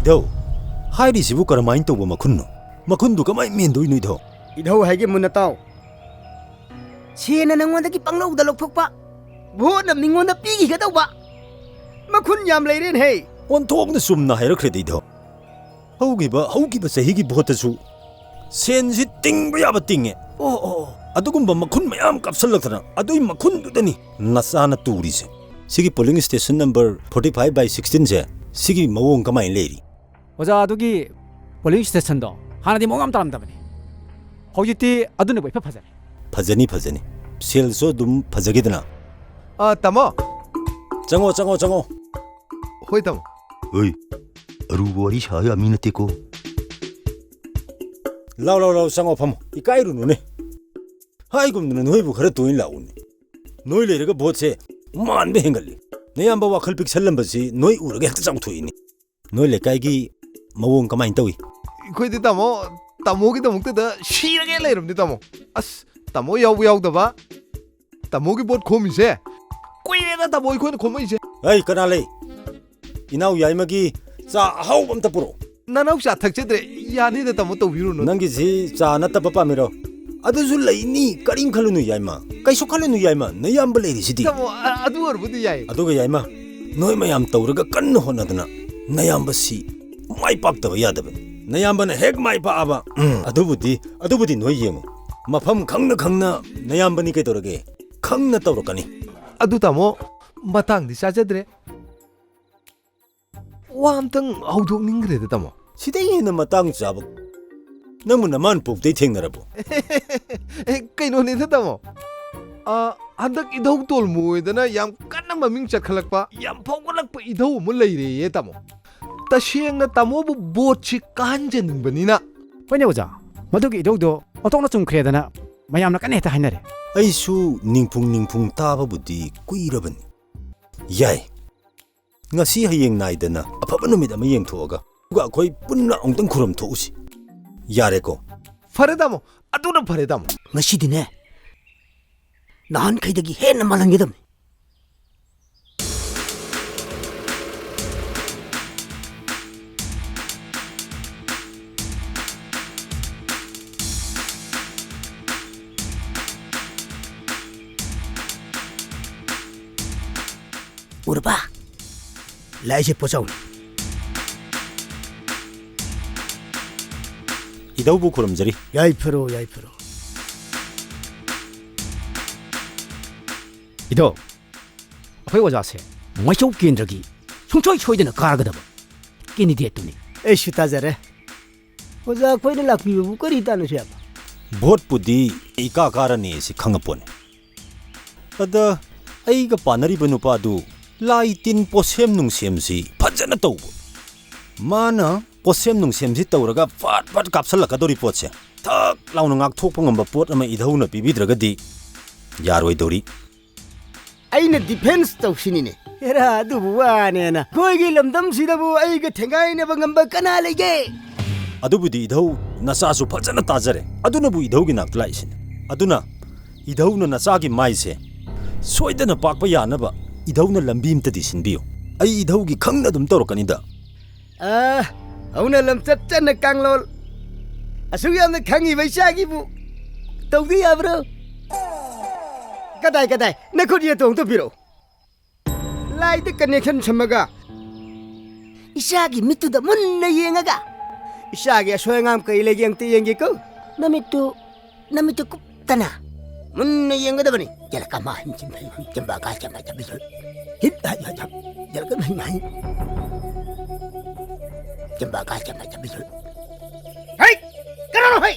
이도 하이리시부 그라마인 또 뭐 마쿤노 마쿤도 그마이 면도이 누이도 이도 하이게 문나 따오 시에나 낭원다기 빵로우다 록폭파 보남 닝원다 삐기가 따오바 마쿤 얌 레이렌 헤이 원통나 숨나 하이라 그래도 이도 하우기바 세히기 보다수 센시 띵부 야바 띵에 아두군바 마쿤 마얌 깝살락더나 아두이 마쿤두더니 나사나 뚜리세 시기 폴링 스테이션 넘버 45 by 16제 시기 마옹 그마이 레이리 오자 아두기 폴링 스테이션도 하나디 몽암 따람다버니 허기띠 아두네 뭐 파자네 파자니 셀소 둠 파자기드나 tamo 정오 hoi tamo 어이 아루버리 샤야 미나테고 라우 상어 파모 이까이루 누네 하이고 누는 회부 그래 도인 라우네 너희 레르가 뭐체 만배 행갈리 내 안바 와클픽 살람바시 너희 우르게 흑장 투이니 너희 레까이기 마옹 그마이 따위 khoi ti tamo ki tamuk da shirage leirum ni tamo as tamo yau da ba tamo ki bot khomi se kuire da tamo khoi khomai se 아이 그날래 이나우 야이마기 자 하우범다 뿌로 nanau sha thak chedre yani da tamo to biru no 난기지 자 나타 빠빠미로 아두줄 레이니 까림 칼루누 야이마 까이쇼 칼루누 야이마 내 얌벌 레이시디 tamo adu or budi yai 아두가 야이마 너희 마얌 떠우르가 깐노 혼나드나 내 얌버시 마이 빡다가 야다베 내 얌버는 핵 마이 빠아바 아두부디 너희 예모 마팜 강나 내 얌버니 깨도르게 강나 떠오르까니 adu tamo matang di sa chedre wa amtang audok ningre da tamo 시대에는 마땅 잡아 너무 나만 뽑대 탱나라보 kaino ni da tamo handak idau tol mu da na yam kanna maming chakhalak pa yam phogolak pa idau mu leire ye tamo ta sheng na tamo bu bochi kanjen banina 빨리 오자 모두기 이도도 어떤나 좀 그래야되나 마ям나 까네다 하이나래 아이수 닝풍 따바부디 꾸이러번 야이 ngasi hayeng naidana afaba numit ama yeng thoga ga khoi punna ongtang khuram thosi yare ko fare tamo aduna fare tamo ngasidiне nan khaidagi hena malangidam 우르바 라이제 보자운 이다우부 그럼저리 야이프로 이도 허이 오자세 뭐쇼 낀저기 총초이 초이드나 가르거든 끼니 디에또니 에슈 타자레 오자 코이네 락비부 거리다는 셔 botpudi ika karani si khangapone ada aiga panariba nupa du laitin posem nung semsi phajana tawbo mana posem nung semsi tawraga fat kapsalaka dori potse thak launa ngak thokpa ngamba pot ama idhauna pibidragadi yaroi dori aina defense tawsinine era dubu wanena koigi lamdam sidabu aiga thengaine bangamba kana lege adubudi idhau nasasu phajana tajare aduna bu idhaugi nak laisin aduna idhauna nasagi maise soidana pakpa yanaba idhauna lambim ta disinbiyo ai idhaugi khangna dum torokanida auna lam chachana kanglol asuyamna khangi baisagi bu tawdi yabro kadai nakhodiya tong to biro lai the connection samaga isagi mitu da munna yengaga isagi asoyangam kai legeng te yengi ko namitu kuptana munna yenga da bani jala kama jamba ka jamba bisul hit jala kan mai jamba ka jamba bisul hai karano hai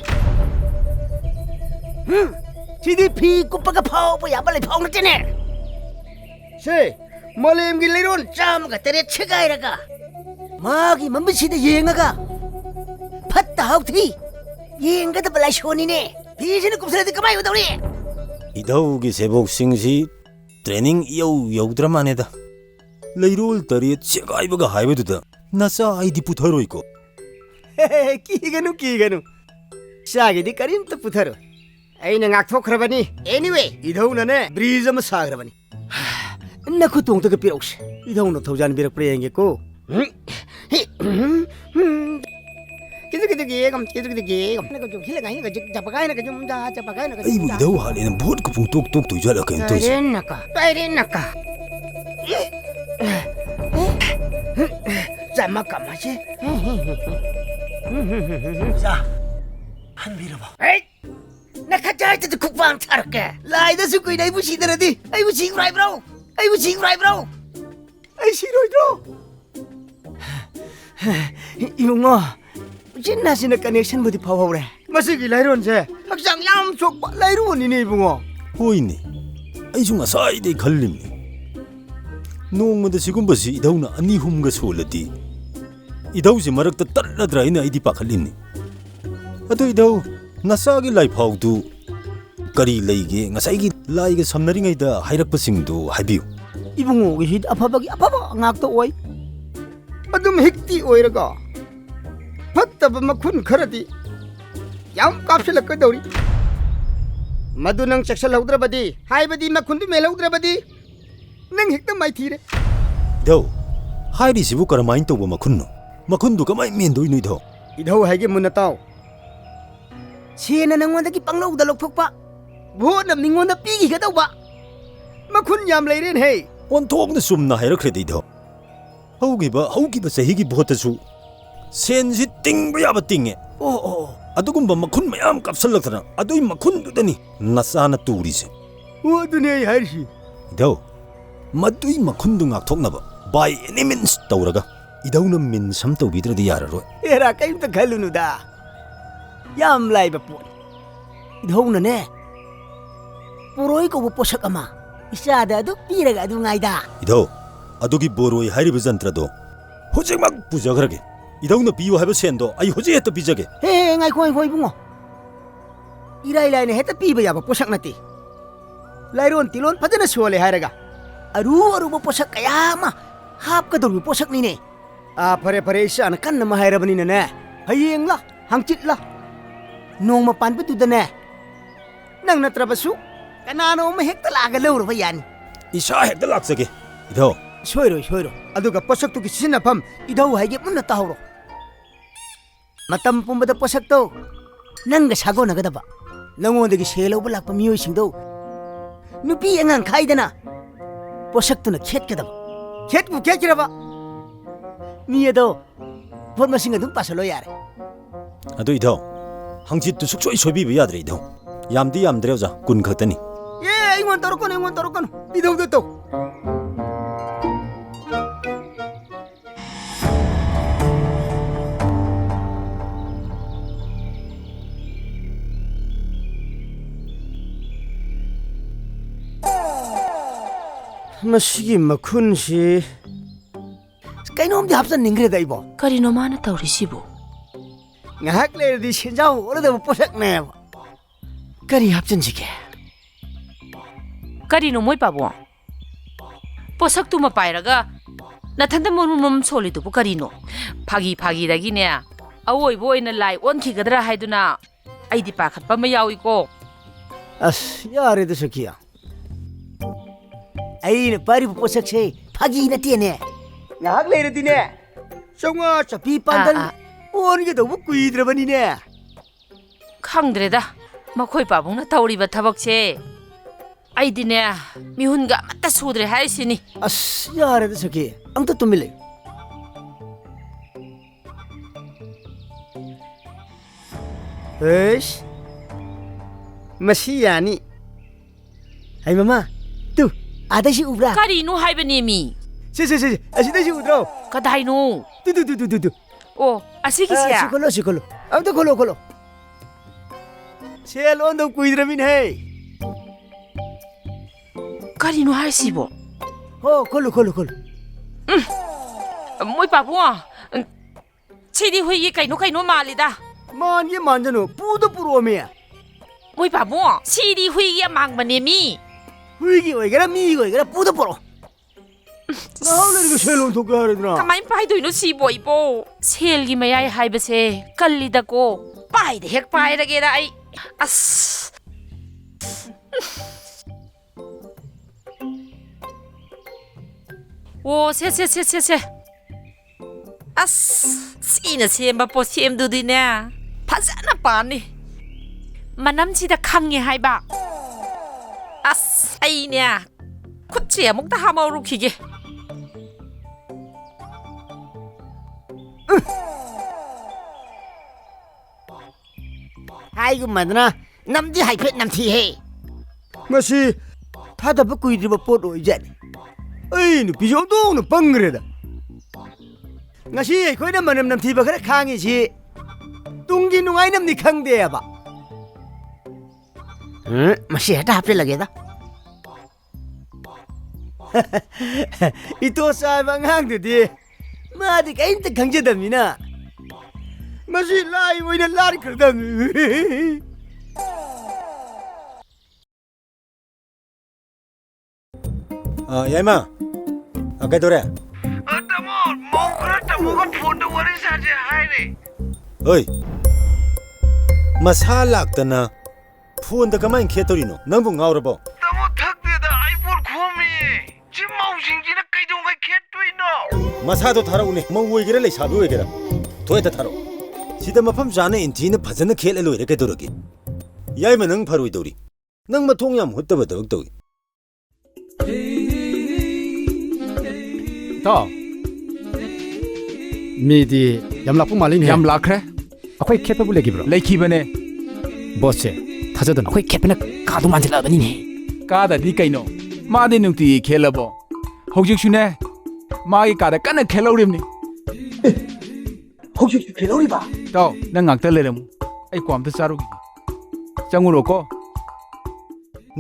CDP kupaga phau pa ya bale phau na tene se malem gi leiron cham ga tere chegai raga magi mambi sida yengaga phatta hauthi yenga da balai shoni ne 비즈는 굽살이 그만 이거 우리 idhaugi sebokingsi training yaudramaneda leirol tari chegaibaga haibeduda nasa aidi putharoiko 끼가누 샤게디 까림도 부타로 아이나 악토크라바니 anyway 이더우나네 브리즈마 사그라바니 나쿠 동도 그 비록시 이더우나 도잔 비록 프레잉게고 ꯒꯦꯒꯝ ꯆꯦꯗꯒꯤ ꯒꯦꯒꯝ ꯅꯒ zoo ꯍꯤꯂꯒ ꯍꯤꯂꯒ ꯖꯄꯒꯥꯏ ꯅꯒ ꯖꯨꯝ ꯖꯥ ꯖꯄꯒꯥꯏ ꯅꯒ ꯑꯩꯕꯨ ꯏꯙꯧ ꯍꯥꯜꯂꯦꯅ ꯚꯣꯠꯀ ꯄꯨꯡꯇꯣꯛ ꯇꯣꯛꯇꯣꯏ ꯖꯥꯠꯂ ꯀꯩꯅꯣ ꯇꯧꯔꯤꯁꯦ ꯇꯥꯏꯔꯦꯟꯅꯀ ꯆꯃꯛꯀ ꯃꯁꯤ 자, 한 밀어봐. 에이 나카자이트도 국방 차를게 라이더 수고 이나 이부 시더라디 아이부 지구라이 브로 아이부 지구라이 브로 아이 시로이드로 이봉어 진나시나 커넥션 부디 파워래 마시기 라이론제 학장 얌 족바 라이론이네 이봉어 ꯍꯣꯏꯅꯦ ꯑꯩꯁꯨ ꯉꯁꯥꯏꯗꯩ ꯈꯜꯂꯤꯝꯅꯤ ꯅꯣꯡꯃꯗ ꯁꯤꯒꯨꯝꯕꯁꯤ ꯏꯙꯧꯅ ꯑꯅꯤ ꯑꯍꯨꯝꯒ ꯁꯣꯜꯂꯗꯤ ꯏꯙꯧꯁꯤ ꯃꯔꯛꯇ ꯇꯠꯂꯗ꯭ꯔꯥ ꯍꯥꯏꯅ ꯑꯩꯗꯤ ꯄꯥꯈꯠꯂꯤꯝꯅꯤ ꯑꯗꯨ ꯏꯙꯧ ꯅꯁꯥꯒꯤ ꯂꯥꯏꯐꯥꯎꯗꯨ ꯀꯔꯤ ꯂꯩꯒꯦ ꯉꯁꯥꯏꯒꯤ ꯂꯥꯏꯒ ꯁꯝꯅꯔꯤꯉꯩꯗ ꯍꯥꯏꯔꯛꯄꯁꯤꯡꯗꯨ ꯍꯥꯏꯕꯤꯌꯨ 이봉어기 힛 아파박이 아파봐 ngakto oi adum hikti oiraga fattaba makhun kharadi yam kapsilakadori madu nang chaksal haudrabadi haibadi makhundu melaudrabadi nang hikta mai thire ꯏꯙꯧ ꯍꯥꯏꯔꯤꯁꯤꯕꯨ ꯀꯔꯝꯃꯥꯏꯅ ꯇꯧꯕ ꯃꯈꯨꯟꯅꯣ ꯃꯈꯨꯟꯗꯨ ꯀꯃꯥꯏꯅ ꯃꯦꯟꯗꯣꯏꯅꯣ ꯏꯙꯧ idhau haige munataw sena nangondagi panglauda lokthokpa bhona mingonda pigi gadauba makhun yam leiren he ꯑꯣꯟꯊꯣꯛꯅ ꯆꯨꯝꯅ ꯍꯥꯏꯔꯛꯈ꯭ꯔꯦꯗ ꯏꯙꯧ ꯍꯧꯈꯤꯕ ꯆꯍꯤꯒꯤ ꯚꯣꯠꯇꯁꯨ ꯁꯦꯟꯁꯤ ꯇꯤꯡꯕ ꯌꯥꯕ ꯇꯤꯡꯉꯦ ꯑꯗꯨꯒꯨꯝꯕ ꯃꯈꯨꯟ ꯃꯌꯥꯝ ꯀꯥꯞꯁꯤꯜꯂꯛꯇꯅ ꯑꯗꯨꯏ ꯃꯈꯨꯟꯗꯨꯗꯅꯤ ꯅꯆꯥꯅ ꯇꯨꯔꯤꯁꯦ ꯑꯗꯨꯅꯦ ꯑꯩ ꯍꯥꯏꯔꯤꯁꯤ ꯏꯙꯧ ꯃꯗꯨꯏ ꯃꯈꯨꯟꯗꯨ ꯉꯥꯛꯊꯣꯛꯅꯕ ꯕꯥꯏ ꯑꯦꯅꯤ ꯃꯤꯟꯁ ꯇꯧꯔꯒ ꯏꯙꯧꯅ ꯃꯤꯟ ꯁꯝ ꯇꯧꯕꯤꯗ꯭ꯔꯗꯤ ꯌꯥꯔꯔꯣꯏ ꯑꯦꯔꯥ ꯀꯩꯝꯇ ꯈꯜꯂꯨꯅꯨꯗ ꯌꯥꯝ ꯂꯥꯏꯕ ꯄꯣꯠꯅꯤ ꯏꯙꯧꯅꯅꯦ ꯄꯣꯔꯣꯏ ꯀꯧꯕ ꯄꯣꯠꯁꯛ ꯑꯃ ꯏꯆꯥꯗ ꯑꯗꯨ ꯄꯤꯔꯒ ꯑꯗꯨ ꯉꯥꯏꯗ ꯏꯙꯧ ꯑꯗꯨꯒꯤ ꯕꯣꯔꯣꯏ ꯍꯥꯏꯔꯤꯕ ꯖꯟꯇ꯭ꯔꯗꯣ ꯍꯧꯖꯤꯛꯃꯛ ꯄꯨꯖꯈ꯭ꯔꯒꯦ ꯏꯙꯧꯅ ꯄꯤꯌꯨ ꯍꯥꯏꯕ ꯁꯦꯟꯗꯣ ꯑꯩ ꯍꯧꯖꯤꯛ ꯍꯦꯛꯇ ꯄꯤꯖꯒꯦ ꯍꯦ ꯉꯥꯏꯈꯣ ꯉꯥꯏꯈꯣ ꯏꯕꯨꯡꯉꯣ ꯏꯔꯥꯏ ꯂꯥꯏꯅ ꯍꯦꯛꯇ ꯄꯤꯕ ꯌꯥꯕ ꯄꯣꯠꯁꯛ ꯅꯠꯇꯦ ꯂꯥꯏꯔꯣꯟ ꯇꯤꯂꯣꯟ ꯐꯖꯅ ꯁꯣꯜꯂꯦ ꯍꯥꯏꯔꯒ ꯑꯔꯨ ꯑꯔꯨꯕ ꯄꯣꯠꯁꯛ ꯀꯌꯥ ꯑꯃ ꯍꯥꯞꯀꯗꯧꯔꯤꯕ ꯄꯣꯠꯁꯛꯅꯤꯅꯦ ꯐꯔꯦ ꯐꯔꯦ ꯏꯆꯥꯅ ꯀꯟꯅ ꯑꯃ ꯍꯥꯏꯔꯕꯅꯤꯅꯅꯦ ꯍꯌꯦꯡꯂ ꯍꯪꯆꯤꯠꯂ ꯅꯣꯡꯃ ꯄꯥꯟꯕꯗꯨꯗꯅꯦ ꯅꯪ ꯅꯠꯇ꯭ꯔꯕꯁꯨ ꯀꯅꯥꯅꯣ ꯑꯃ ꯍꯦꯛꯇ ꯂꯥꯛꯑꯒ ꯂꯧꯔꯨꯕ ꯌꯥꯅꯤ ꯏꯁꯥ ꯍꯦꯛꯇ ꯂꯥꯛꯆꯒꯦ ꯏꯙꯧ ꯁꯣꯏꯔꯣꯏ ꯁꯣꯏꯔꯣꯏ ꯑꯗꯨꯒ ꯄꯣꯠꯁꯛꯇꯨꯒꯤ ꯁꯤꯖꯤꯟꯅꯐꯝ ꯏꯙꯧ ꯍꯥꯏꯒꯦ ꯃꯨꯟꯅ ꯇꯥꯍꯧꯔꯣ ꯃꯇꯝ ꯄꯨꯝꯕꯗ ꯄꯣꯠꯁꯛꯇꯣ ꯅꯪꯒ ꯁꯥꯒꯣꯟꯅꯒꯗꯕ ꯅꯪꯉꯣꯟꯗꯒꯤ ꯁꯦꯜ ꯂꯧꯕ ꯂꯥꯛꯄ ꯃꯤꯑꯣꯏꯁꯤꯡꯗꯣ ꯅꯨꯄꯤ ꯑꯉꯥꯡ ꯈꯥꯏꯗꯅ ꯄꯣꯠꯁꯛꯇꯨꯅ ꯈꯦꯠꯀꯗꯕ ꯈꯦꯠꯄꯨ ꯈꯦꯠꯈ꯭ꯔꯕ ꯃꯤ ꯑꯗꯣ ꯄꯣꯠ ꯃꯁꯤꯡ ꯑꯗꯨꯝ ꯄꯥꯁꯜꯂꯣ ꯌꯥꯔꯦ ꯑꯗꯨ ꯏꯙꯧ ꯍꯪꯆꯤꯠꯇꯨ ꯁꯨꯡꯁꯣꯏ ꯁꯣꯏꯕꯤꯕ ꯌꯥꯗ꯭ꯔꯦ ꯏꯙꯧ ꯌꯥꯝꯗꯤ ꯌꯥꯝꯗ꯭ꯔꯦ ꯑꯣꯖꯥ 10 ꯈꯛꯇꯅꯤ ꯑꯦ ꯑꯩꯉꯣꯟ ꯇꯧꯔꯛꯀꯅꯨ ꯏꯙꯧꯗ ꯇꯧ ꯃꯁꯤꯒꯤ ꯃꯈꯨꯟꯁꯤ ꯀꯩꯅꯣꯝꯗꯤ ꯍꯥꯞꯆꯟꯅꯤꯡꯈ꯭ꯔꯦꯗ ꯑꯩꯕꯣ ꯀꯔꯤꯅꯣ ꯃꯥꯅ ꯇꯧꯔꯤꯁꯤꯕꯨ ꯉꯥꯏꯍꯥꯛ ꯂꯩꯔꯗꯤ ꯁꯦꯟꯖꯥꯎ ꯑꯣꯏꯔꯗꯕ ꯄꯣꯠꯁꯛꯅꯦꯕ ꯀꯔꯤ ꯍꯥꯞꯆꯤꯟꯁꯤꯒꯦ ꯀꯔꯤꯅꯣ ꯃꯣꯏ ꯄꯥꯕꯨꯡ ꯄꯣꯠꯁꯛꯇꯨꯃ ꯄꯥꯏꯔꯒ ꯅꯊꯟꯗ ꯃꯔꯨꯝ ꯁꯣꯜꯂꯤꯗꯨꯕꯨ ꯀꯔꯤꯅꯣ ꯐꯥꯒꯤꯗꯒꯤꯅꯦ ꯑꯋꯣꯏꯕ ꯑꯣꯏꯅ ꯂꯥꯏ ꯑꯣꯟꯈꯤꯒꯗ꯭ꯔꯥ ꯍꯥꯏꯗꯨꯅ ꯑꯩꯗꯤ ꯄꯥꯈꯠꯄ ꯑꯃ ꯌꯥꯎꯏꯀꯣ ꯑꯁ ꯌꯥꯔꯦꯗ ꯁꯈꯤꯌꯥ ꯑꯩꯅ ꯄꯥꯏꯔꯤꯕ ꯄꯣꯠꯁꯛꯁꯦ ꯐꯥꯒꯤ ꯅꯠꯇꯦꯅꯦ ꯉꯥꯏꯍꯥꯛ ꯂꯩꯔꯗꯤꯅꯦ ꯆꯧꯉꯥ ꯆꯞꯄꯤ ꯄꯥꯟꯗꯜ ꯑꯣꯟꯒꯗꯧꯕ ꯀꯨꯏꯗ꯭ꯔꯕꯅꯤꯅꯦ ꯈꯪꯗ꯭ꯔꯦꯗ ꯃꯈꯣꯏ ꯄꯥꯕꯨꯡꯅ ꯇꯧꯔꯤꯕ ꯊꯕꯛꯁꯦ ꯑꯩꯗꯤꯅꯦ ꯃꯤꯍꯨꯟꯒ ꯑꯃꯠꯇ ꯁꯨꯗ꯭ꯔꯦ ꯍꯥꯏꯁꯤꯅꯤ ꯑꯁ ꯌꯥꯔꯦꯗ ꯁꯈꯤ ꯑꯝꯇ ꯇꯨꯃꯤꯟ ꯂꯩꯌꯨ ꯑꯩꯁ ꯃꯁꯤ ꯌꯥꯅꯤ ꯍꯩ ꯃꯃꯥ ꯇꯨ ꯑꯥꯗꯁꯤ ꯎꯕ꯭ꯔꯥ ꯀꯔꯤꯅꯣ ꯍꯥꯏꯕꯅꯦꯃꯤ ꯁꯤ ꯑꯁꯤꯗꯁꯤ ꯎꯗ꯭ꯔꯣ ꯀꯗꯥꯏꯅꯣ ꯇꯨ ꯑꯣ ꯑꯁꯤꯒꯤꯁꯦ ꯁꯤ ꯈꯣꯜꯂꯣ ꯑꯝꯇ ꯈꯣꯜꯂꯣ ꯁꯦꯜ ꯑꯣꯟꯗꯧ ꯀꯨꯏꯗ꯭ꯔꯕꯅꯤꯅꯦ ꯀꯔꯤꯅꯣ ꯍꯥꯏꯁꯤꯕꯣ ꯍꯣ ꯈꯣꯜꯂꯨ ꯃꯣꯏ ꯄꯥꯕꯨꯡ ꯁꯤꯗꯤ ꯍꯨꯏꯒꯤ ꯀꯩꯅꯣ ꯃꯥꯜꯂꯤꯗ ꯃꯥꯟꯒꯦ ꯃꯥꯟꯖꯅꯨ ꯄꯨꯗ ꯄꯨꯔꯛꯑꯣꯃꯤ ꯃꯣꯏ ꯄꯥꯕꯨꯡ ꯁꯤꯗꯤ ꯍꯨꯏꯒꯤ ꯑꯃꯥꯡꯕꯅꯦꯃꯤ ꯍꯨꯏꯒꯤ ꯑꯣꯏꯒꯦꯔꯥ ꯃꯤꯒꯤ ꯑꯣꯏꯒꯦꯔꯥ ꯄꯨꯗ ꯄꯨꯔꯛꯑꯣ ꯉꯥꯏꯍꯥꯛ ꯂꯩꯔꯒ ꯁꯦꯜ ꯑꯣꯟꯊꯣꯛꯀꯦ ꯍꯥꯏꯔꯗꯅ ꯀꯃꯥꯏꯅ ꯄꯥꯏꯗꯣꯏꯅꯣ ꯁꯤꯕꯣ ꯏꯕꯣ ꯁꯦꯜꯒꯤ ꯃꯌꯥꯏ ꯍꯥꯏꯕꯁꯦ ꯀꯜꯂꯤꯗꯀꯣ ꯄꯥꯏꯗ ꯍꯦꯛ ꯄꯥꯏꯔꯒꯦꯗ ꯑꯩ ꯑꯁ ꯑꯣ ꯁꯦ ꯑꯁ ꯁꯤꯅ ꯁꯦꯝꯕ ꯄꯣꯠꯁꯦꯝꯗꯨꯗꯤꯅꯦ ꯐꯖꯅ ꯄꯥꯟꯅꯤ ꯃꯅꯝꯁꯤꯗ ꯈꯪꯉꯦ ꯍꯥꯏꯕ ꯑꯁ ꯑꯩꯅꯦ ꯈꯨꯠꯁꯦ ꯑꯃꯨꯛꯇ ꯍꯥꯝꯍꯧꯔꯨꯈꯤꯒꯦ ꯍꯥꯏꯒꯨꯝꯃꯗꯅ ꯅꯝꯗꯤ ꯍꯥꯏꯐꯦꯠ ꯅꯝꯊꯤꯍꯦ ꯃꯁꯤ ꯊꯥꯗꯕ ꯀꯨꯏꯗ꯭ꯔꯤꯕ ꯄꯣꯠ ꯑꯣꯏꯖꯥꯠꯅꯤ ꯑꯩ ꯅꯨꯄꯤꯁꯨ ꯑꯣꯟꯊꯣꯛꯅ ꯄꯪꯈ꯭ꯔꯦꯗ ꯉꯁꯤ ꯑꯩꯈꯣꯏꯅ ꯃꯅꯝ ꯅꯝꯊꯤꯕ ꯈꯔ ꯈꯥꯡꯉꯤꯁꯤ ꯇꯨꯡꯒꯤ ꯅꯨꯡꯉꯥꯏꯅꯝꯅꯤ ꯈꯪꯗꯦꯕ ꯃꯁꯤ ꯍꯦꯛꯇ ꯍꯥꯞꯆꯤꯜꯂꯒꯦꯗ ꯏꯇꯣꯆꯥ ꯍꯥꯏꯕ ꯑꯉꯥꯡꯗꯨꯗꯤ ꯃꯥꯗꯤ ꯀꯔꯤꯝꯇ ꯈꯪꯖꯗꯕꯅꯤꯅ ꯃꯁꯤ ꯂꯥꯏ ꯑꯣꯏꯅ ꯂꯥꯟꯈ꯭ꯔꯗꯕꯅꯤ ꯌꯥꯏꯃ ꯀꯩꯗꯧꯔꯦ ꯇꯥꯃꯣ ꯃꯧ ꯈꯔ ꯇꯥꯃꯣꯒ ꯐꯣꯟꯗ ꯋꯥꯔꯤ ꯁꯥꯁꯦ ꯍꯥꯏꯔꯦ ꯍꯣꯏ ꯃꯁꯥ ꯂꯥꯛꯇꯅ ꯐꯣꯟꯗ ꯀꯃꯥꯏꯅ ꯈꯦꯠꯇꯧꯔꯤꯅꯣ ꯅꯪꯕꯨ ꯉꯥꯎꯔꯕꯣ ꯇꯥꯃꯣ ꯊꯛꯇꯦꯗ ꯑꯩ ꯄꯣꯠ ꯈꯣꯝꯃꯤꯌꯦ ꯁꯤ ꯃꯧꯁꯤꯡꯁꯤꯅ ꯀꯩꯗꯧꯉꯩ ꯈꯦꯠꯇꯣꯏꯅꯣ ꯃꯁꯥꯗꯣ ꯊꯥꯔꯛꯎꯅꯦ ꯃꯧ ꯑꯣꯏꯒꯦꯔꯥ ꯂꯩꯁꯥꯕꯤ ꯑꯣꯏꯒꯦꯔꯥ ꯊꯣꯏꯗ ꯊꯥꯔꯛꯑꯣ ꯁꯤꯗ ꯃꯐꯝ ꯆꯥꯅ ꯏꯟꯊꯤꯅ ꯐꯖꯅ ꯈꯦꯠꯂ ꯂꯣꯏꯔꯦ ꯀꯩꯗꯧꯔꯒꯦ ꯌꯥꯏꯃ ꯅꯪ ꯐꯔꯣꯏꯗꯧꯔꯤ ꯅꯪ ꯃꯊꯣꯡ ꯌꯥꯝ ꯍꯨꯠꯇꯕ ꯊꯕꯛ ꯇꯧꯏ ꯏꯇꯥꯎ ꯃꯤꯗꯤ ꯌꯥꯝ ꯂꯥꯛꯄ ꯃꯥꯜꯂꯤꯅꯦ ꯌꯥꯝ ꯂꯥꯛꯈ꯭ꯔꯦ ꯑꯩꯈꯣꯏ ꯈꯦꯠꯄꯕꯨ ꯂꯩꯈꯤꯕ꯭ꯔꯣ ꯂꯩꯈꯤꯕꯅꯦ ꯕꯣꯁꯁꯦ ꯊꯥꯖꯗꯅ ꯑꯩꯈꯣꯏ ꯈꯦꯠꯄꯅ ꯀꯥꯗꯨ ꯃꯥꯟꯁꯤꯜꯂꯛꯑꯕꯅꯤꯅꯦ ꯀꯥꯗꯗꯤ ꯀꯩꯅꯣ ꯃꯥꯗꯤ ꯅꯨꯡꯇꯤꯒꯤ ꯈꯦꯠꯂꯕꯣ ꯍꯧꯖꯤꯛꯁꯨꯅꯦ ꯃꯥꯒꯤ ꯀꯥꯗ ꯀꯟꯅ ꯈꯦꯠꯍꯧꯔꯤꯕꯅꯤ ꯍꯧꯖꯤꯛꯁꯨ ꯈꯦꯠꯍꯧꯔꯤꯕ ꯏꯇꯥꯎ ꯅꯪ ꯉꯥꯛꯇ ꯂꯩꯔꯝꯃꯨ ꯑꯩ ꯀꯣ ꯑꯝꯇ ꯆꯥꯔꯨꯈꯤꯒꯦ ꯆꯪꯉꯨꯔꯣꯀꯣ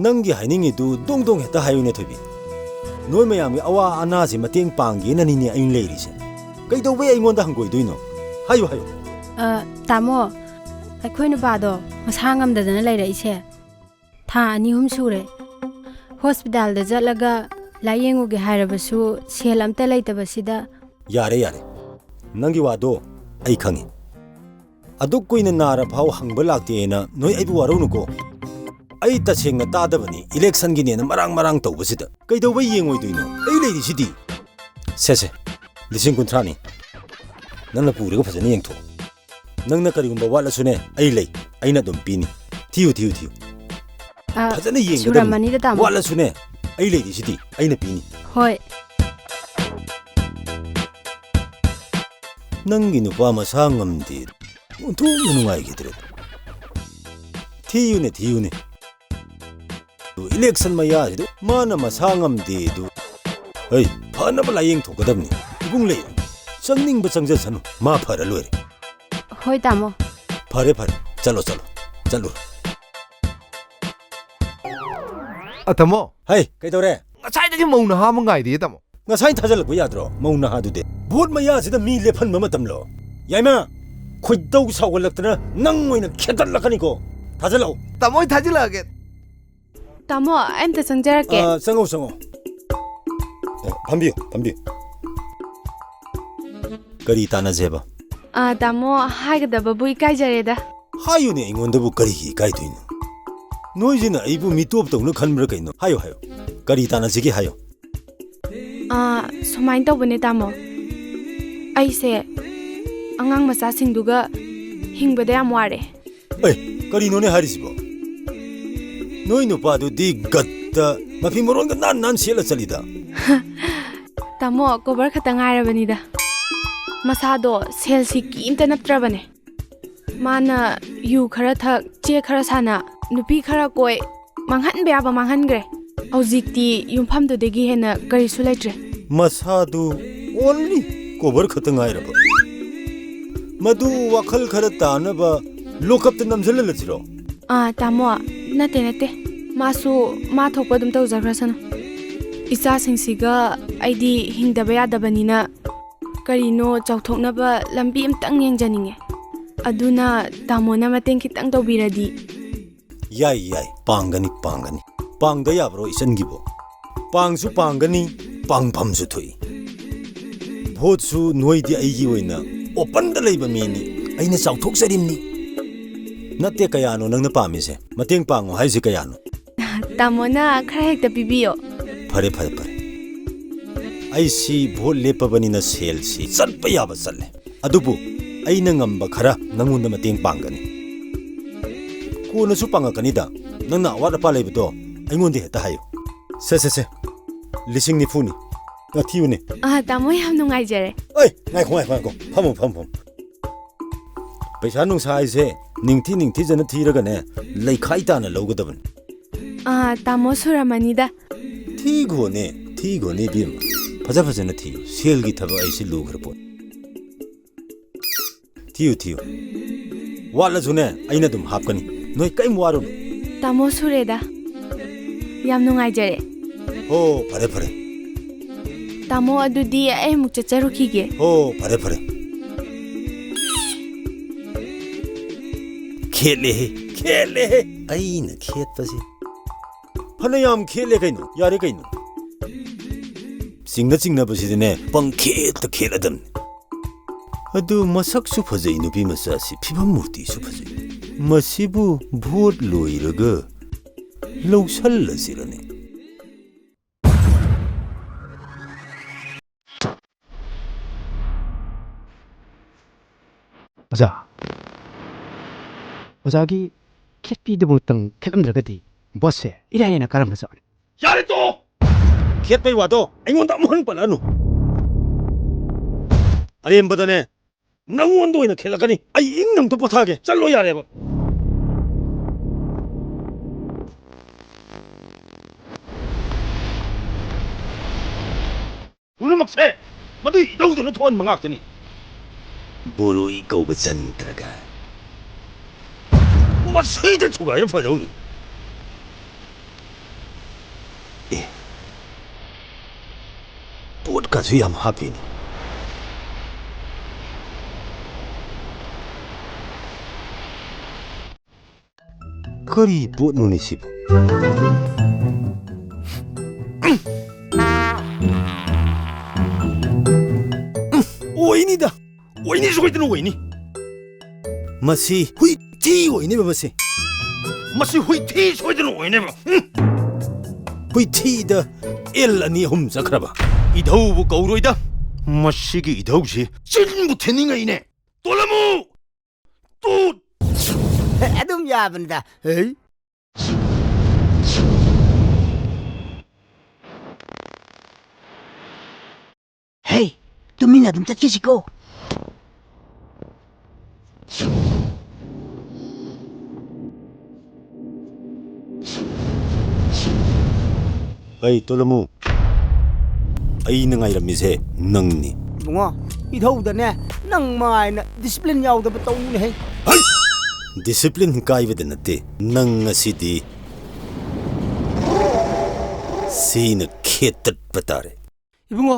ꯅꯪꯒꯤ ꯍꯥꯏꯅꯤꯡꯉꯤꯗꯨ ꯗꯣꯡ ꯗꯣꯡ ꯍꯦꯛꯇ ꯍꯥꯏꯌꯨꯅꯦ ꯊꯣꯏꯕꯤ ꯅꯣꯏ ꯃꯌꯥꯝꯒꯤ ꯑꯋꯥ ꯑꯅꯥꯁꯦ ꯃꯇꯦꯡ ꯄꯥꯡꯒꯦꯅꯅꯤꯅꯦ ꯑꯩꯅ ꯂꯩꯔꯤꯁꯦ ꯀꯩꯗꯧꯕꯩ ꯑꯩꯉꯣꯟꯗ ꯍꯪꯒꯣꯏꯗꯣꯏꯅꯣ ꯍꯥꯏꯌꯨ ꯍꯥꯏꯌꯨ ꯇꯥꯃꯣ ꯑꯩꯈꯣꯏ ꯅꯨꯄꯥꯗꯣ ꯃꯁꯥ ꯉꯝꯗꯗꯅ ꯂꯩꯔꯛꯏꯁꯦ ꯊꯥ 2-3 ꯁꯨꯔꯦ ꯍꯣꯁꯄꯤꯇꯥꯜꯗ ꯆꯠꯂꯒ ꯂꯥꯌꯦꯡꯉꯨꯒꯦ ꯍꯥꯏꯔꯕꯁꯨ ꯁꯦꯜ ꯑꯝꯇ ꯂꯩꯇꯕꯁꯤꯗ ꯌꯥꯔꯦ ꯌꯥꯔꯦ ꯅꯪꯒꯤ ꯋꯥꯗꯣ ꯑꯩ ꯈꯪꯉꯤ ꯑꯗꯨꯛ ꯀꯨꯏꯅ ꯅꯥꯔ ꯐꯥꯎ ꯍꯪꯕ ꯂꯥꯛꯇꯦꯅ ꯅꯣꯏ ꯑꯩꯕꯨ ꯋꯥꯔꯧꯅꯨꯀꯣ ꯑꯩ ꯇꯁꯦꯡꯅ ꯇꯥꯗꯕꯅꯤ ꯏꯂꯦꯛꯁꯟꯒꯤꯅꯦꯅ ꯃꯔꯥꯡ ꯃꯔꯥꯡ ꯇꯧꯕꯁꯤꯗ ꯀꯩꯗꯧꯕꯩ ꯌꯦꯡꯉꯣꯏꯗꯣꯏꯅꯣ ꯑꯩ ꯂꯩꯔꯤꯁꯤꯗꯤ ꯁꯦꯁꯦ 50,000ꯅꯤ ꯅꯪꯅ ꯄꯨꯔꯒ ꯐꯖꯅ ꯌꯦꯡꯊꯣꯛ ꯅꯪꯅ ꯀꯔꯤꯒꯨꯝꯕ ꯋꯥꯠꯂꯁꯨꯅꯦ ꯑꯩ ꯂꯩ ꯑꯩꯅ ꯑꯗꯨꯝ ꯄꯤꯅꯤ ꯊꯤꯌꯨ ꯊꯤꯌꯨ ꯊꯤꯌꯨ ꯐꯖꯅ ꯁꯨꯔꯝꯃꯅꯤꯗ ꯌꯦꯡꯒꯗꯕꯅꯤ ꯇꯥꯃꯣ ꯋꯥꯠꯂꯁꯨꯅꯦ ꯑꯩ ꯂꯩꯔꯤꯁꯤꯗꯤ ꯑꯩꯅ ꯄꯤꯅꯤ ꯍꯣꯏ ꯅꯪꯒꯤ ꯅꯨꯄꯥ ꯃꯁꯥ ꯉꯝꯗꯦ ꯑꯣꯟꯊꯣꯛꯅ ꯅꯨꯡꯉꯥꯏꯈꯤꯗ꯭ꯔꯦ ꯊꯤꯌꯨꯅꯦ ꯊꯤꯌꯨꯅꯦ 이렉션 마야지도 마나 마상암디도 어이 파나발 라잉 토거답니 이궁레 쌍닝 버창자선우 마파라 로레 ꯍꯣꯏ ꯇꯥꯃꯣ 파레 파레 잘로 잘로 잘로 ꯇꯥꯃꯣ 하이 그이도래 ꯉꯁꯥꯏꯗꯒꯤ ꯃꯧꯅ ꯍꯥꯝꯕ ꯉꯥꯏꯔꯤꯌꯦ ꯇꯥꯃꯣ ngasain thajalakbu yadro mauna hadude bot maya sida mi lephan mamatamlo yaima khoidau sawgalaktana nang moina khedallakani ko thajalau ꯇꯥꯃꯣ ꯑꯩ ꯊꯥꯖꯤꯜꯂꯛꯑꯒꯦ ꯇꯥꯃꯣ ꯑꯝꯇ ꯆꯪꯖꯔꯛꯀꯦ ꯆꯪꯉꯣ ꯆꯪꯉꯣ ꯐꯝꯕꯤꯌꯨ ꯐꯝꯕꯤꯌꯨ ꯀꯔꯤ ꯇꯥꯟꯅꯖꯦꯕ ꯇꯥꯃꯣ ꯍꯥꯏꯒꯗꯕꯕꯨ ꯏꯀꯥꯏꯖꯔꯦꯗ 하유네 잉원더부 거리기 가이도이노 노이지나 이부 미뚜업도는 간브라 가이노 하요 하요 거리 따나지기 하요 ꯁꯨꯃꯥꯏꯅ ꯇꯧꯕꯅꯦ ꯇꯥꯃꯣ ꯑꯩꯁꯦ ꯑꯉꯥꯡ ꯃꯆꯥꯁꯤꯡꯗꯨꯒ ꯍꯤꯡꯕꯗ ꯌꯥꯝ ꯋꯥꯔꯦ 에이 거리노네 하리지보 노이 누파두디 갓다 마피 모론가 난난 시엘라 찰리다 ꯇꯥꯃꯣ ꯀꯣꯕꯔ ꯈꯛꯇ ꯉꯥꯏꯔꯕꯅꯤꯗ ꯃꯁꯥꯗꯣ ꯁꯦꯜꯁꯤ ꯀꯤꯝꯇ ꯅꯞꯇ꯭ꯔꯕꯅꯦ ꯃꯥꯅ ꯌꯨ ꯈꯔ ꯊꯛ ꯆꯦ ꯈꯔ ꯁꯥꯟꯅ ꯅꯨꯄꯤ ꯈꯔ ꯀꯣꯏ ꯃꯥꯡꯍꯟꯕ ꯌꯥꯕ ꯃꯥꯡꯍꯟꯈ꯭ꯔꯦ ꯍꯧꯖꯤꯛꯇꯤ ꯌꯨꯝꯐꯝꯗꯨꯗꯒꯤ ꯍꯦꯟꯅ ꯀꯔꯤꯁꯨ ꯂꯩꯇ꯭ꯔꯦ 마사두 only 코버 खतंग आयरबा मधु वखल खर तानबा लोकप्त नमजल लचिरो ꯇꯥꯃꯣ ꯅꯠꯇꯦ ꯃꯥꯁꯨ ꯃꯥ ꯊꯣꯛꯄ ꯑꯗꯨꯝ ꯇꯧꯖꯈ꯭ꯔꯁꯅꯨ ꯏꯆꯥꯁꯤꯡꯁꯤꯒ ꯑꯩꯗꯤ ꯍꯤꯡꯗꯕ ꯌꯥꯗꯕꯅꯤꯅ ꯀꯔꯤꯅꯣ ꯆꯥꯎꯊꯣꯛꯅꯕ ꯂꯝꯕꯤ ꯑꯃꯇꯪ ꯌꯦꯡꯖꯅꯤꯡꯉꯦ ꯑꯗꯨꯅ ꯇꯥꯃꯣꯅ ꯃꯇꯦꯡ ꯈꯤꯇꯪ ꯇꯧꯕꯤꯔꯗꯤ याई याई पांगनी पांगनी पांगदा याब्रो इचनगिबो पांगसु पांगनी पांगफमसु थोई भोटसु नोइदि आइगी ओइना ओपन द लेबा मेनी आइना चाउथोकसरिमनी नते कयानो नंगना पामिसे मतेंग पांगो हाइसे कयानो ꯇꯥꯃꯣꯅ ꯈꯔ ꯍꯦꯛꯇ ꯄꯤꯕꯤꯌꯣ फरे फरे फरे आइसी भोट लेपबनिना सेलसी चटप याबा चले अदुबु आइना ngamba खरा नंगुंदा मतेंग पांगनी ꯀꯣꯟꯅꯁꯨ ꯄꯥꯡꯉꯛꯀꯅꯤꯗ ꯅꯪꯅ ꯑꯋꯥꯠ ꯑꯄꯥ ꯂꯩꯕꯗꯣ ꯑꯩꯉꯣꯟꯗ ꯍꯦꯛꯇ ꯍꯥꯏꯌꯨ ꯁꯦ 90,000ꯅꯤ ꯊꯤꯌꯨꯅꯦ ꯇꯥꯃꯣ ꯌꯥꯝ ꯅꯨꯡꯉꯥꯏꯖꯔꯦ ꯑꯩ ꯉꯥꯏꯈꯣ ꯐꯝꯃꯨ ꯄꯩꯁꯥ ꯅꯨꯡꯁꯥ ꯍꯥꯏꯁꯦ ꯅꯤꯡꯊꯤꯖꯅ ꯊꯤꯔꯒꯅꯦ ꯂꯩꯈꯥꯏ ꯇꯥꯅ ꯂꯧꯒꯗꯕꯅꯤ ꯇꯥꯃꯣ ꯁꯨꯔꯝꯃꯅꯤꯗ ꯊꯤꯈꯣꯅꯦ ꯏꯕꯦꯝꯃ ꯐꯖꯅ ꯊꯤꯌꯨ ꯁꯦꯜꯒꯤ ꯊꯕꯛ ꯑꯩꯁꯤ ꯂꯨꯈ꯭ꯔ ꯄꯣꯠ ꯊꯤꯌꯨ ꯋꯥꯠꯂꯁꯨꯅꯦ ꯑꯩꯅ ꯑꯗꯨꯝ ꯍꯥꯞꯀꯅꯤ ꯅꯣꯏ ꯀꯩꯝ ꯋꯥꯔꯨꯅꯨ ꯇꯥꯃꯣ ꯁꯨꯔꯦꯗ ꯌꯥꯝ ꯅꯨꯡꯉꯥꯏꯖꯔꯦ ꯍꯣ ꯐꯔꯦ ꯇꯥꯃꯣ ꯑꯗꯨꯗꯤ ꯑꯩ ꯑꯃꯨꯛ ꯆꯠꯆꯔꯨꯈꯤꯒꯦ ꯍꯣ ꯐꯔꯦ ꯈꯦꯠꯂꯦꯍꯦ ꯑꯩꯅ ꯈꯦꯠꯄꯁꯦ ꯐꯅꯌꯥꯝ ꯈꯦꯠꯂꯦ ꯀꯩꯅꯣ ꯌꯥꯔꯦ ꯀꯩꯅꯣ ꯆꯤꯡꯅꯕꯁꯤꯗꯅꯦ ꯄꯪꯈꯦꯠꯇ ꯈꯦꯠꯂꯗꯝꯅꯤ ꯑꯗꯨ ꯃꯁꯛꯁꯨ ꯐꯖꯩ ꯅꯨꯄꯤ ꯃꯆꯥꯁꯤ ꯐꯤꯕꯝ ꯃꯨꯔꯇꯤꯁꯨ ꯐꯖꯩ ꯃꯁꯤꯕꯨ ꯚꯣꯠ ꯂꯣꯏꯔꯒ ꯂꯧꯁꯜꯂꯁꯤꯔꯅꯦ ꯑꯣꯖꯥꯒꯤ ꯈꯦꯠꯄꯤꯗꯨꯃꯛꯇꯪ ꯈꯦꯠꯂꯝꯗ꯭ꯔꯒꯗꯤ ꯕꯣꯁꯁꯦ ꯏꯔꯥꯏ ꯀꯔꯝꯕ ꯆꯠꯅꯤ ꯌꯥꯔꯦ ꯇꯣ ꯈꯦꯠꯄꯩ ꯋꯥꯗꯣ ꯑꯩꯉꯣꯟꯗ ꯑꯃꯨꯛ ꯍꯟꯅ ꯄꯜꯂꯛꯑꯅꯨ ꯑꯔꯦꯝꯕꯗꯅꯦ ꯅꯪꯉꯣꯟꯗ ꯑꯣꯏꯅ ꯈꯦꯠꯂꯛꯀꯅꯤ ꯑꯩ ꯏꯪꯅ ꯑꯝꯇ ꯄꯣꯊꯥꯒꯦ ꯆꯠꯂꯣ ꯌꯥꯔꯦꯕ ꯄꯨꯝꯅꯃꯛꯁꯦ ꯃꯗꯨꯒꯤ ꯏꯙꯧꯗꯨꯅ ꯊꯣꯛꯍꯟꯕ ꯉꯥꯛꯇꯅꯤ ꯕꯣꯔꯣꯏ ꯀꯧꯕ ꯆꯟꯗ꯭ꯔꯒ ꯃꯁꯤꯗ ꯊꯨꯒꯥꯏꯔ ꯐꯗꯧꯅꯤ ꯄꯣꯠꯀꯁꯨ ꯌꯥꯝ ꯍꯥꯞꯄꯤꯅꯤ ꯀꯔꯤ ꯄꯣꯠꯅꯣꯅꯦ ꯁꯤꯕꯨ ꯑꯣꯏꯅꯤ ꯁꯣꯏꯗꯅ ꯑꯣꯏꯅꯤ ꯃꯁꯤ ꯍꯨꯏꯊꯤ ꯑꯣꯏꯅꯦꯕ ꯃꯁꯤ ꯍꯨꯏꯊꯤ ꯁꯣꯏꯗꯅ ꯑꯣꯏꯅꯦꯕ ꯍꯨꯏꯊꯤꯗ ꯑꯦꯜ 2-3 ꯆꯠꯈ꯭ꯔꯕ ꯏꯙꯧꯕꯨ ꯀꯧꯔꯣꯏꯗ ꯃꯁꯤꯒꯤ ꯏꯙꯧꯁꯤ ꯆꯤꯟꯕꯨ ꯊꯤꯟꯅꯤꯡꯉꯩꯅꯦ ꯇꯣꯂꯃꯨ ꯇꯨꯠ ꯑꯗꯨꯝ ꯌꯥꯕꯅꯤꯗ ꯍꯦ ꯇꯨꯃꯤꯟꯅ ꯑꯗꯨꯝ ꯆꯠꯈꯤꯁꯤꯀꯣ ꯑꯩ ꯇꯣꯂꯃꯨ ꯑꯩꯅ ꯉꯥꯏꯔꯝꯃꯤꯁꯦ ꯅꯪꯅꯤ ꯏꯕꯨꯡꯉꯣ ꯏꯙꯧꯗꯅꯦ ꯅꯪ ꯃꯥꯏꯅ ꯗꯤꯁꯤꯄ꯭ꯂꯤꯟ ꯌꯥꯎꯗꯕ ꯇꯧꯅꯨꯅꯦ ꯗꯤꯁꯤꯄ꯭ꯂꯤꯟ ꯀꯥꯏꯕꯗ ꯅꯠꯇꯦ ꯅꯪ ꯉꯁꯤꯗꯤ ꯁꯤꯅ ꯈꯦꯠꯇꯠꯄ ꯇꯥꯔꯦ 이붕어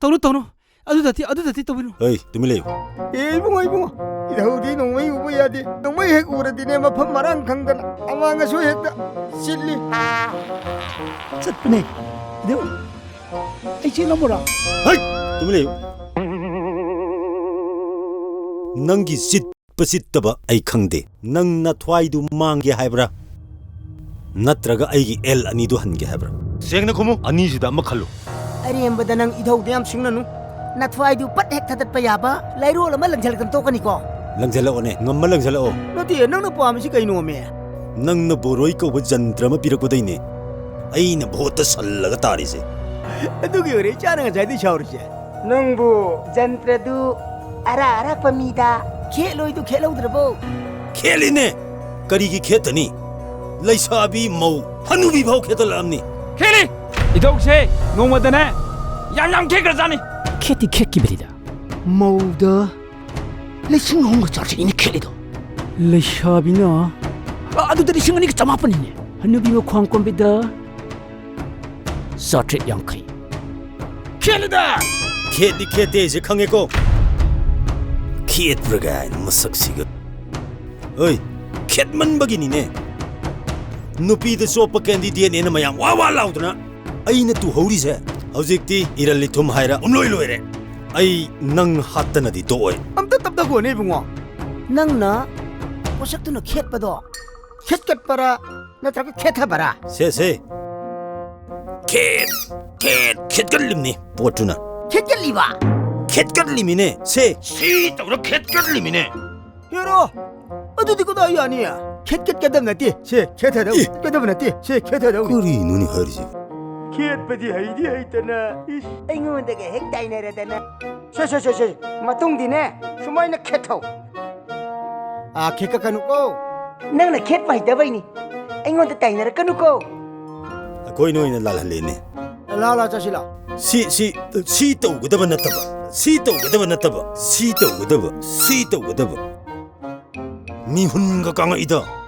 떠노 아두다티 떠비노 ꯑꯩ ꯇꯨꯃꯤꯟ ꯂꯩꯌꯨ 이붕어 이ꯙꯧꯗꯤ ꯅꯣꯡꯃꯩ ꯎꯕ ꯌꯥꯗꯦ ꯅꯣꯡꯃꯩ ꯍꯦꯛ ꯎꯔꯗꯤꯅꯦ ꯃꯐꯝ ꯃꯔꯥꯡ ꯈꯪꯗꯅ ꯑꯃꯥꯡꯒꯁꯨ ꯍꯦꯛꯇ ꯆꯤꯜꯂꯤ ꯆꯠꯄꯅꯦ 이ꯙꯧ ꯑꯩ ꯆꯦꯜꯂꯝꯃꯣꯔꯥ ꯇꯨꯃꯤꯟ ꯂꯩꯌꯨ ꯅꯪꯒꯤ ꯆꯤꯠꯇꯕ ꯑꯩ ꯈꯪꯗꯦ ꯅꯪ ꯅꯊ꯭ꯋꯥꯏꯗꯨ ꯃꯥꯡꯒꯦ ꯍꯥꯏꯕ꯭ꯔꯥ ꯅꯠꯇ꯭ꯔꯒ ꯑꯩꯒꯤ L 2ꯗꯨ ꯍꯟꯒꯦ ꯍꯥꯏꯕ꯭ꯔꯥ ꯁꯦꯡꯅ ꯈꯨꯝꯃꯨ ꯑꯅꯤꯁꯤꯗ ꯑꯃ ꯈꯜꯂꯨ ꯑꯔꯦꯝꯕꯗ ꯅꯪ ꯏꯙꯧꯗ ꯌꯥꯝ ꯁꯤꯡꯅꯅꯨ ꯅꯊ꯭ꯋꯥꯏꯗꯨ ꯄꯠ ꯍꯦꯛ ꯊꯥꯗꯠꯄ ꯌꯥꯕ ꯂꯩꯔꯣꯜ ꯑꯃ ꯂꯪꯁꯤꯜꯂꯛꯇꯅ ꯇꯣꯛꯀꯅꯤꯀꯣ ꯂꯪꯁꯤꯜꯂꯛꯑꯣꯅꯦ ꯉꯝꯃ ꯂꯪꯁꯤꯜꯂꯛꯑꯣ ꯅꯠꯇꯦ ꯅꯪꯅ ꯄꯥꯝꯃꯤꯁꯤ ꯀꯩꯅꯣꯃꯦ ꯅꯪꯅ ꯕꯣꯔꯣꯏ ꯀꯧꯕ ꯖꯟꯇ꯭ꯔ ꯑꯃ ꯄꯤꯔꯛꯄꯗꯩꯅꯦ ꯑꯩꯅ ꯚꯣꯠꯇ ꯁꯜꯂꯒ ꯇꯥꯔꯤꯁꯦ ꯑꯗꯨꯒꯤ ꯑꯣꯏꯔꯦ ꯏꯆꯥꯅ ꯉꯁꯥꯏꯗꯩ ꯁꯥꯎꯔꯤꯁꯦ ꯅꯪꯕꯨ ꯖꯟꯇ꯭ꯔꯗꯨ ꯑꯔꯥꯛꯄ ꯃꯤꯗ ꯈꯦꯠꯂꯣꯏꯗꯨ ꯈꯦꯠꯍꯧꯗ꯭ꯔꯕꯣ ꯈꯦꯠꯂꯤꯅꯦ ꯀꯔꯤꯒꯤ ꯈꯦꯠꯇꯅꯤ ꯂꯩꯁꯥꯕꯤ ꯃꯧ ꯍꯅꯨꯕꯤ ꯐꯥꯎ ꯈꯦꯠꯇꯂꯛꯑꯝꯅꯤ ꯈꯦꯠꯂꯤ 이덕세 노마다네 얌얌 개그라자니 ꯈꯦꯠꯇꯤ ꯈꯦꯠꯈꯤꯕꯅꯤꯗ ꯃꯧꯗ 2,000가 ꯆꯥꯔꯁꯤꯅꯤ ꯈꯦꯠꯂꯤꯗꯣ ꯂꯩꯁꯥꯕꯤꯅ ꯑꯗꯨꯗ 2,200ꯅꯤꯅꯦ ꯍꯅꯨꯕꯤ ꯃꯈ꯭ꯋꯥꯡ ꯀꯣꯟꯕꯤꯗ 450 ꯈꯦꯠꯂꯤꯗ ꯈꯦꯠꯂꯤ ꯈꯦꯠꯇꯦꯁꯦ ꯈꯪꯉꯦꯀꯣ ꯈꯦꯠꯄ꯭ꯔꯒ ꯃꯁꯛꯁꯤꯒ ꯑꯣꯏ ꯈꯦꯠꯃꯟꯕꯒꯤꯅꯤꯅꯦ ꯅꯨꯄꯤꯗ ꯆꯣꯞꯄ ꯀꯦꯟꯗꯤꯗꯦꯠꯅꯦꯅ ꯃꯌꯥꯝ ꯋꯥ ꯂꯥꯎꯗꯅ ꯑꯩꯅ ꯇꯨꯍꯧꯔꯤꯁꯦ ꯍꯧꯖꯤꯛꯇꯤ ꯏꯔꯜ ꯂꯤꯊꯨꯝ ꯍꯥꯏꯔ ꯂꯣꯏꯔꯦ ꯑꯩ ꯅꯪ ꯍꯥꯠꯇꯅꯗꯤ ꯇꯣꯛꯑꯣꯏ ꯑꯝꯇ ꯇꯞꯊꯈꯣꯅꯦ ꯏꯕꯨꯡꯉꯣ ꯅꯪꯅ ꯄꯣꯁꯛꯇꯨꯅ ꯈꯦꯠꯄꯗꯣ ꯈꯦꯠꯀꯠꯄꯔꯥ ꯅꯠꯇ꯭ꯔꯒ ꯈꯦꯠꯊꯕꯔꯥ ꯁꯦ ꯈꯦꯠꯀꯠꯂꯤꯝꯅꯤ ꯄꯣꯠꯇꯨꯅ ꯈꯦꯠꯀꯠꯂꯤꯕ ꯈꯦꯠꯀꯠꯂꯤꯃꯤꯅꯦ ꯁꯤ ꯇꯧꯔ ꯈꯦꯠꯀꯠꯂꯤꯃꯤꯅꯦ ꯍꯦꯔꯣ ꯑꯗꯨꯗꯤ ꯀꯗꯥꯏ ꯌꯥꯅꯤ 캣캣 나티 세 캣하다고 캣하다 나티 세 캣하다고 그리 눈이 흐리지. 캣빠디 하이디 하이잖아 앵어한테게 핵다이네라다나 셔셔셔셔 마통디네 수마이나 캣하오 아 캣까까누고 Nang na ket pai da bai ni. Anh ngon ta tai na ka nu ko. 거의 노인은 랄할래네. 라라 자실라 시 떠오거든 났다봐. 시 떠오거든 났다봐. 시 떠오거든. 시 떠오거든. 미훈가 강아이다.